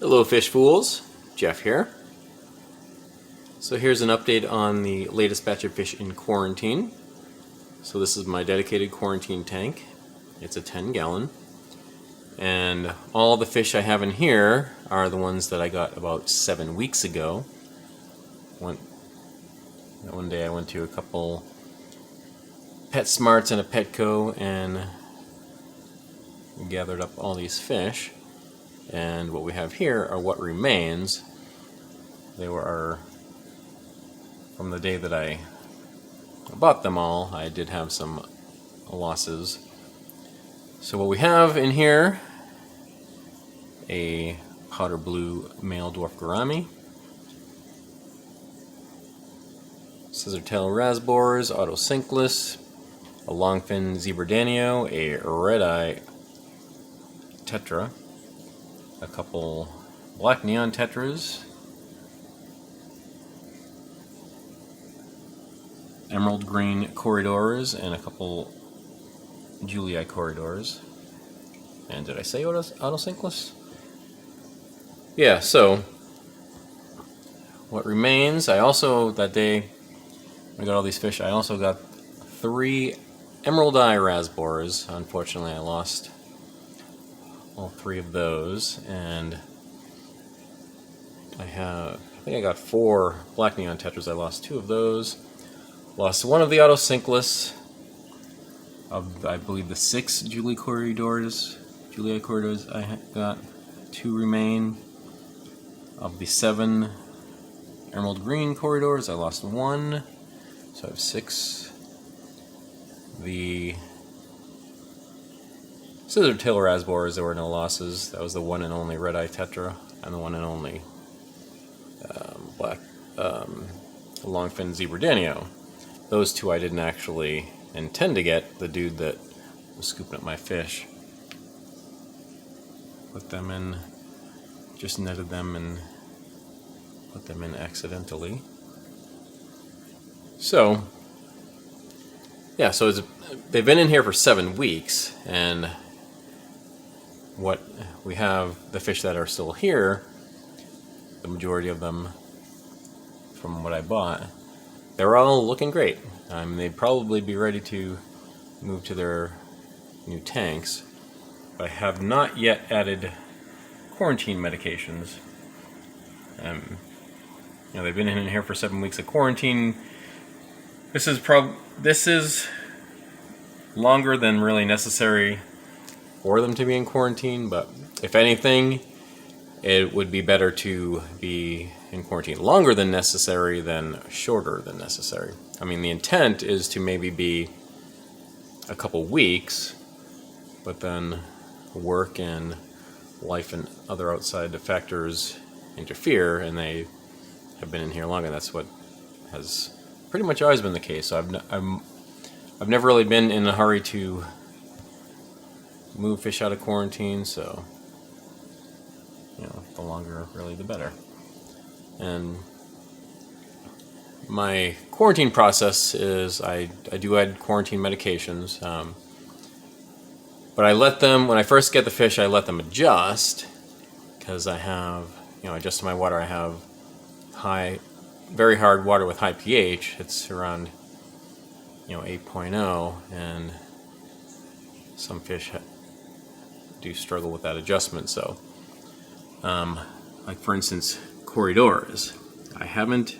Hello fish fools, Jeff here. So here's an update on the latest batch of fish in quarantine. So this is my dedicated quarantine tank. It's a 10-gallon. And all the fish I have in here are the ones that I got about 7 weeks ago. One day I went to a couple PetSmarts and a Petco and gathered up all these fish. And what we have here are what remains. They were from the day that I bought them all. I did have some losses. So what we have in here, a powder blue male dwarf gourami, scissor-tail rasboras, otocinclus, a longfin zebra-danio, a red-eye tetra, a couple black neon tetras, emerald green corydoras, and a couple Julii corydoras. And did I say otocinclus? Yeah, so what remains, I also, that day I got all these fish, I also got 3 emerald eye rasboras. Unfortunately, I lost all 3 of those, and I think I got 4 black neon tetras. I lost 2 of those. Lost 1 of the otocinclus of, I believe, the 6 Julii corydoras. I got 2 remain. Of the 7 emerald green corydoras, I lost 1, so I have 6. The scissor-tail rasboras, there were no losses. That was the one and only red-eye tetra and the one and only longfin zebra-danio. Those 2 I didn't actually intend to get. The dude that was scooping up my fish put them in, just netted them and put them in accidentally. So yeah, so they've been in here for 7 weeks, and what we have, the fish that are still here, the majority of them from what I bought, they're all looking great. They'd probably be ready to move to their new tanks. But I have not yet added quarantine medications. They've been in here for 7 weeks of quarantine. This is longer than really necessary for them to be in quarantine, but if anything, it would be better to be in quarantine longer than necessary than shorter than necessary. I mean, the intent is to maybe be a couple weeks, but then work and life and other outside factors interfere, and they have been in here longer. That's what has pretty much always been the case. So I've never really been in a hurry to move fish out of quarantine, so the longer really the better. And my quarantine process is I do add quarantine medications, but I let them, when I first get the fish, I let them adjust, because I have, adjust to my water. I have very hard water with high pH. It's around 8.0, and some fish do struggle with that adjustment. So like for instance, corydoras, I haven't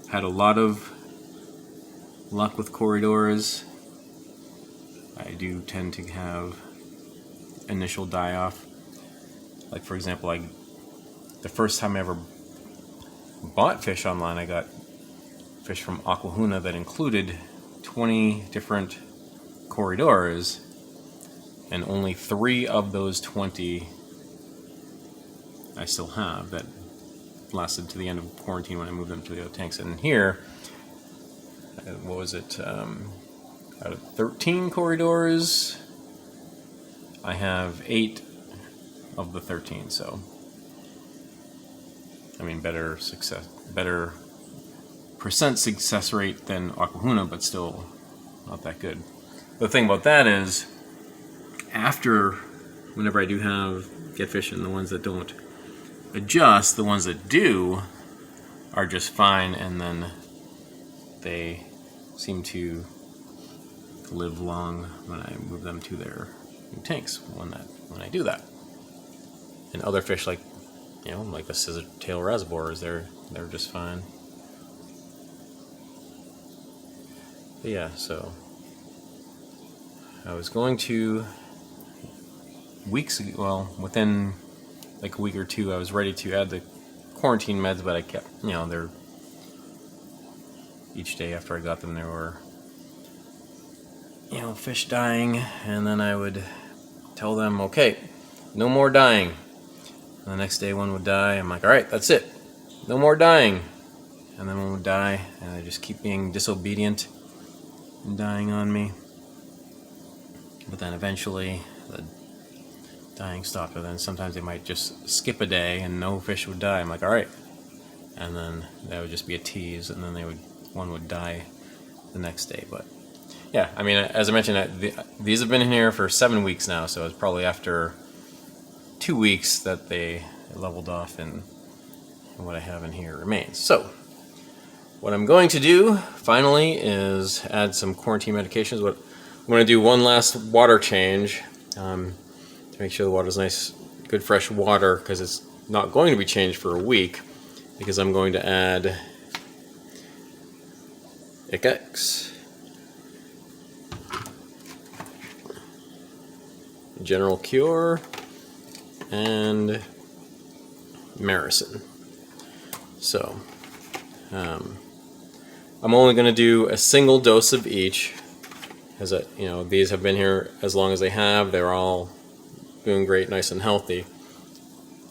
had a lot of luck with corydoras. I do tend to have initial die-off. Like for example, the first time I ever bought fish online, I got fish from Aquahuna that included 20 different corydoras, and only 3 of those 20 I still have that lasted to the end of quarantine when I moved them to the other tanks. And here, what was it, out of 13 corydoras, I have 8 of the 13, so I mean, better percent success rate than Aquahuna, but still not that good. The thing about that is, whenever I do get fish in, the ones that don't adjust, the ones that do are just fine, and then they seem to live long when I move them to their new tanks when I do that. And other fish like like the scissor-tail rasboras, they're just fine. But yeah, so I was going to weeks ago, well, within like a week or two, I was ready to add the quarantine meds, but I kept, they're each day after I got them, there were fish dying, and then I would tell them, okay, no more dying. And the next day one would die. I'm like, all right, that's it, no more dying. And then one would die, and they just keep being disobedient and dying on me. But then eventually the dying stopped, and then sometimes they might just skip a day and no fish would die. I'm like, all right. And then that would just be a tease, and then one would die the next day. But yeah, I mean, as I mentioned, these have been in here for 7 weeks now, so it's probably after 2 weeks that they leveled off, and what I have in here remains. So what I'm going to do finally is add some quarantine medications. What I'm going to do, one last water change to make sure the water's nice, good fresh water, because it's not going to be changed for a week, because I'm going to add ICX, General Cure, and Maracyn. So I'm only going to do a single dose of each, as these have been here as long as they have. They're all doing great, nice and healthy.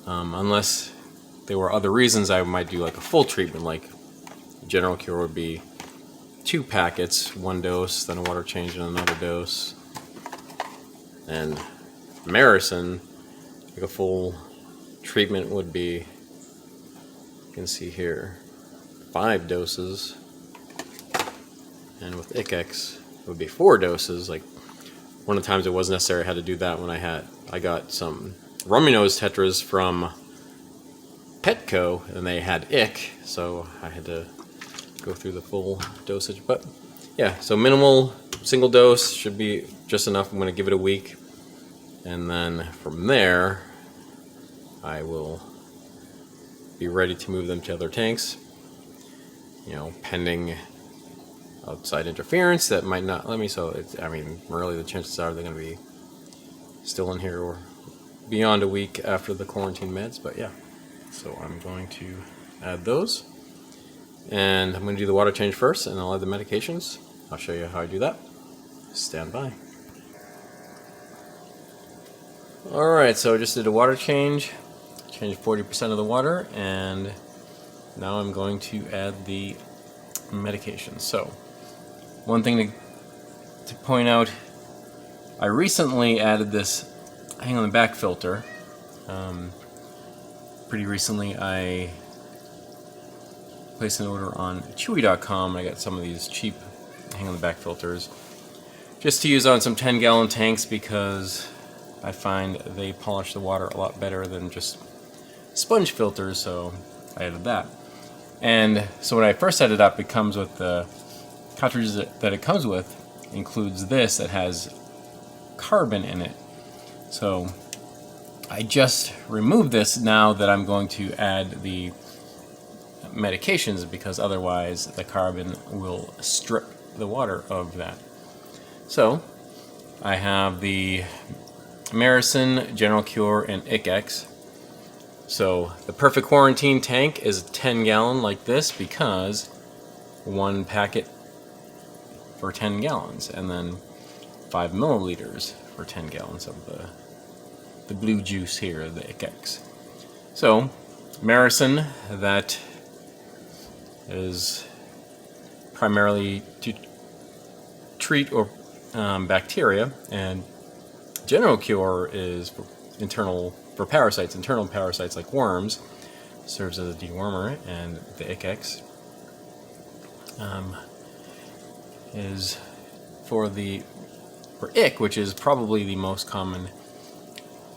Unless there were other reasons, I might do like a full treatment. Like General Cure would be 2 packets, 1 dose, then a water change and another dose. And Maracyn, like a full treatment would be, you can see here, 5 doses. And with ICX, it would be 4 doses. Like one of the times it was necessary, I had to do that when I got some rummy nose tetras from Petco, and they had ick, so I had to go through the full dosage. But yeah, so minimal single dose should be just enough. I'm going to give it a week, and then from there I will be ready to move them to other tanks, pending outside interference that might not let me. So really the chances are they're going to be still in here or beyond a week after the quarantine meds. But yeah, so I'm going to add those, and I'm going to do the water change first, and I'll add the medications. I'll show you how I do that. Stand by. Alright, so I just did a water change, changed 40% of the water, and now I'm going to add the medications. So one thing to point out, I recently added this hang on the back filter. Pretty recently I placed an order on Chewy.com. I got some of these cheap hang on the back filters just to use on some 10-gallon tanks, because I find they polish the water a lot better than just sponge filters, so I added that. And so when I first set it up, it comes with the cartridges that it comes with includes this that has carbon in it. So I just removed this now that I'm going to add the medications, because otherwise the carbon will strip the water of that. So I have the Maracyn, General Cure, and ICX. So the perfect quarantine tank is a 10-gallon like this, because 1 packet for 10 gallons, and then 5 milliliters for 10 gallons of the blue juice here, the ICX. So Maracyn, that is primarily to treat or bacteria, and General Cure is for parasites, internal parasites like worms, serves as a dewormer, and the ICX is for ick, which is probably the most common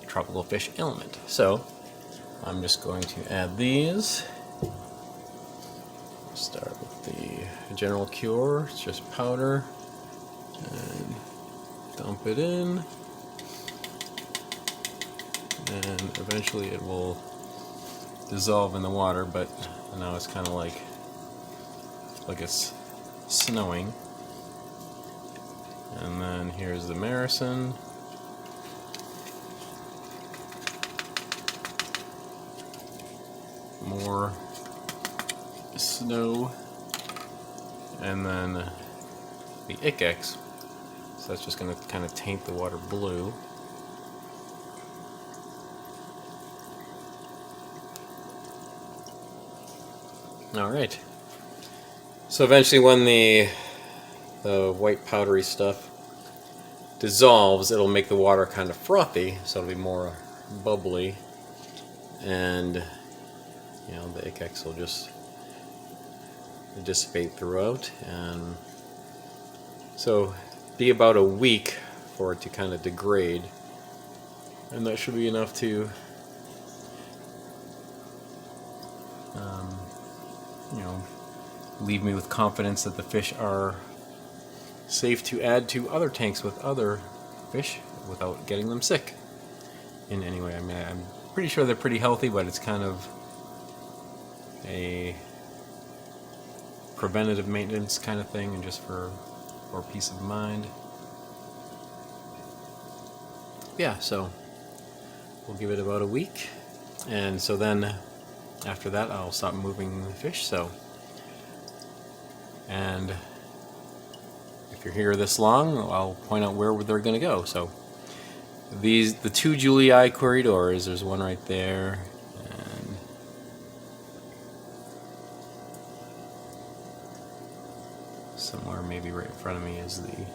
tropical fish ailment. So I'm just going to add these. Start with the general cure, it's just powder, and dump it in, and eventually it will dissolve in the water, but now it's kind of like it's snowing. And then here's the Maracyn. More snow, and then the Icex, so that's just going to kind of taint the water blue. Alright, so eventually when the white powdery stuff dissolves, it'll make the water kind of frothy, so it'll be more bubbly, and you know, the Icex will just dissipate throughout, and so be about a week for it to kind of degrade, and that should be enough to you know, leave me with confidence that the fish are safe to add to other tanks with other fish without getting them sick in any way. I mean, I'm pretty sure they're pretty healthy, but it's kind of a preventative maintenance kind of thing, and just for peace of mind. Yeah, so we'll give it about a week, and so then after that I'll stop moving the fish. So, and if you're here this long, I'll point out where they're going to go. So the two Julii corydoras, there's one right there, and somewhere maybe right in front of me is the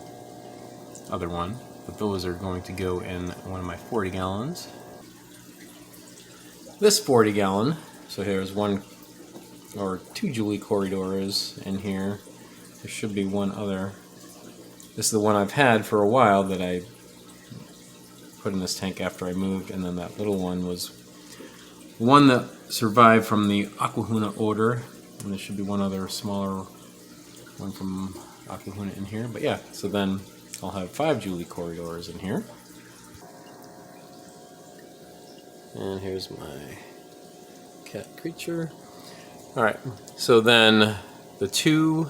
other one, but those are going to go in one of my 40 gallons. This 40 gallon, so here's one or two Julii corydoras in here. There should be one other. This is the one I've had for a while that I put in this tank after I moved, and then that little one was one that survived from the Aquahuna odor, and there should be one other smaller one from Aquahuna in here. But yeah, so then I'll have 5 Julii corydoras in here. And here's my cat creature. Alright, so then the 2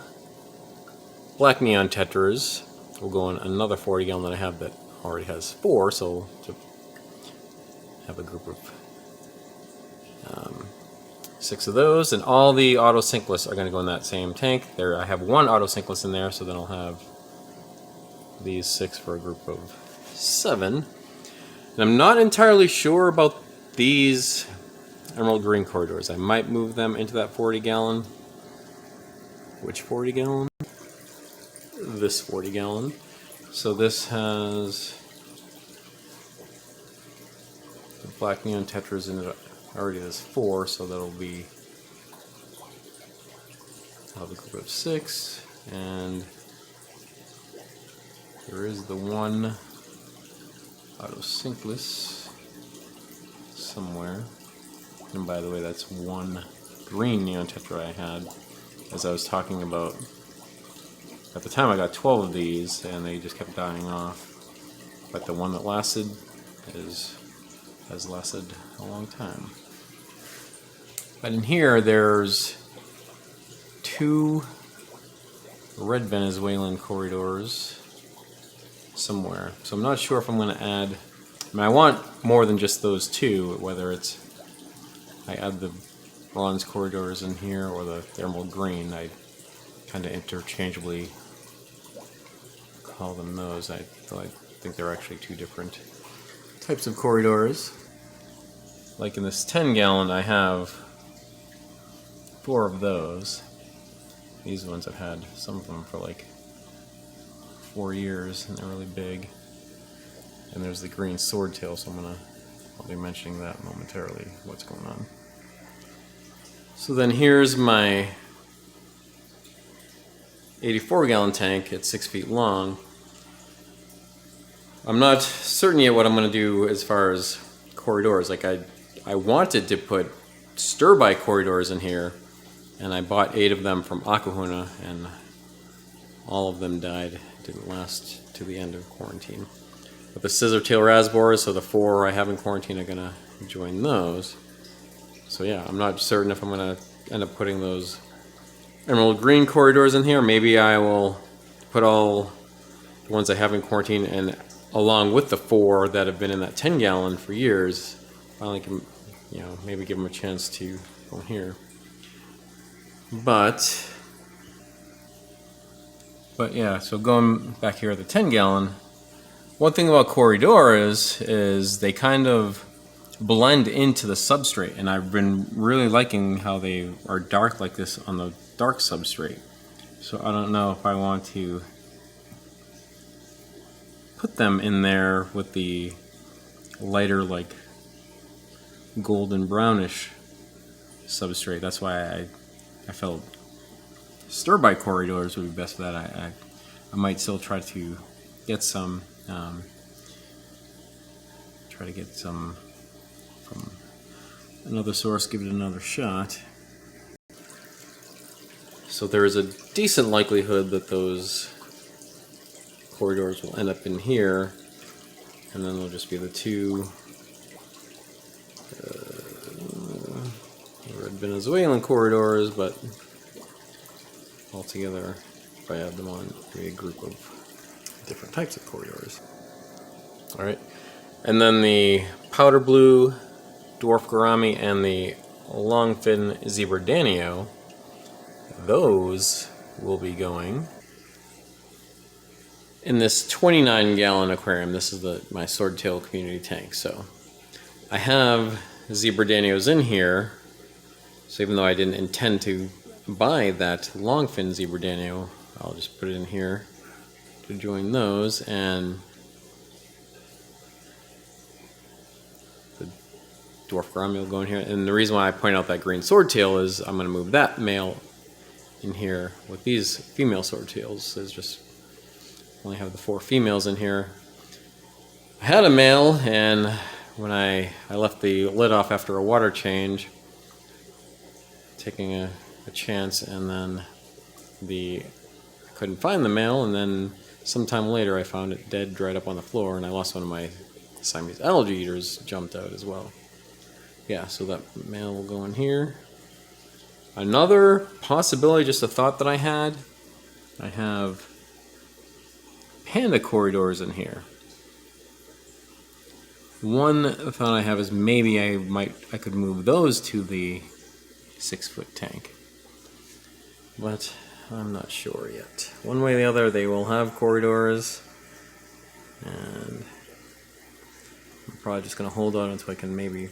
black neon tetras will go in another 40 gallon that I have that already has 4, so to have a group of 6 of those, and all the otocinclus are going to go in that same tank. There, I have 1 otocinclus in there, so then I'll have these 6 for a group of 7. And I'm not entirely sure about these emerald green corydoras. I might move them into that 40 gallon. Which 40 gallon? This 40 gallon. So this has the black neon tetras in it. Already has 4, so that'll be, I'll have a group of 6, and there is the 1 otocinclus somewhere. And by the way, that's 1 green neon tetra I had, as I was talking about. At the time I got 12 of these, and they just kept dying off. But the one that lasted has lasted a long time. But in here, there's 2 red Venezuelan corydoras somewhere. So I'm not sure if I'm going to add. I mean, I want more than just those 2. Whether it's I add the bronze corydoras in here or the emerald green, I kind of interchangeably call them those. I think they're actually 2 different types of corydoras. Like in this 10 gallon, I have 4 of those. These ones I've had, some of them for like 4 years, and they're really big. And there's the green swordtail, so I'll be mentioning that momentarily, what's going on. So then here's my 84 gallon tank. It's 6 feet long. I'm not certain yet what I'm going to do as far as corydoras. Like I wanted to put stir-by corydoras in here, and I bought 8 of them from Aquahuna, and all of them died. It didn't last to the end of quarantine. But the scissor-tail rasboras, so the 4 I have in quarantine, are gonna join those. So yeah, I'm not certain if I'm gonna end up putting those emerald green corydoras in here. Maybe I will put all the ones I have in quarantine, and along with the 4 that have been in that 10-gallon for years, finally can, you know, maybe give them a chance to go here. But yeah, so going back here at the 10-gallon, one thing about corydoras is they kind of blend into the substrate, and I've been really liking how they are dark like this on the dark substrate. So I don't know if I want to put them in there with the lighter, like golden brownish substrate. That's why I felt stir-by corydoras would be best for that. I might still try to get some from another source, give it another shot. So there is a decent likelihood that those corydoras will end up in here, and then there'll just be the 2 red Venezuelan corydoras, but altogether, if I add them on, it'll be a group of different types of corydoras. Alright, and then the powder blue dwarf gourami and the longfin zebra-danio, those will be going in this 29-gallon aquarium. This is my swordtail community tank. So I have zebra-danios in here, so even though I didn't intend to buy that longfin zebra-danio, I'll just put it in here to join those, and the dwarf gourami will go in here. And the reason why I point out that green swordtail is I'm going to move that male in here with these female swordtails. Is just only have the 4 females in here. I had a male, and when I left the lid off after a water change, taking a chance, and then I couldn't find the male, and then sometime later I found it dead, dried up on the floor, and I lost one of my Siamese algae eaters, jumped out as well. Yeah, so that male will go in here. Another possibility, just a thought that I had, I have panda corydoras in here. One thought I have is maybe I could move those to the 6-foot tank, but I'm not sure yet. One way or the other, they will have corydoras, and I'm probably just going to hold on until I can maybe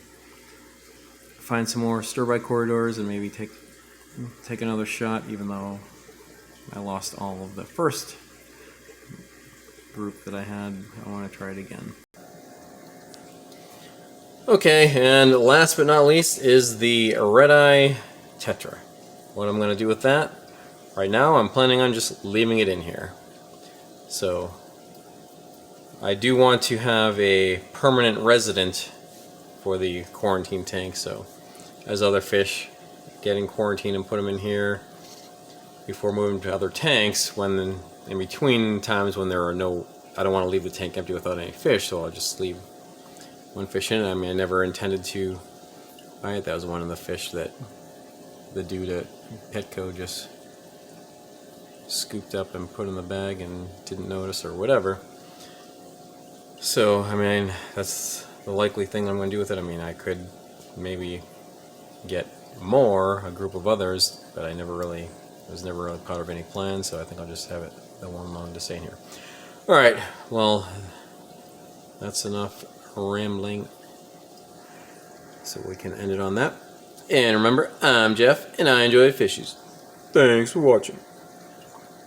find some more stir-by corydoras and maybe take another shot, even though I lost all of the first group that I had. I want to try it again. Okay, and last but not least is the red-eye tetra. What I'm going to do with that, right now I'm planning on just leaving it in here. So I do want to have a permanent resident for the quarantine tank, so as other fish get in quarantine and put them in here before moving to other tanks, when in between times when there are no, I don't want to leave the tank empty without any fish, so I'll just leave one fish in it. I mean, I never intended to buy it. That was one of the fish that the dude at Petco just scooped up and put in the bag and didn't notice or whatever. So, I mean, that's the likely thing I'm going to do with it. I mean, I could maybe get a group of others, but it was never really part of any plan, so I think I'll just have it the one alone to stay in here. Alright, well, that's enough rambling, so we can end it on that. And remember, I'm Jeff, and I enjoy fishies. Thanks for watching.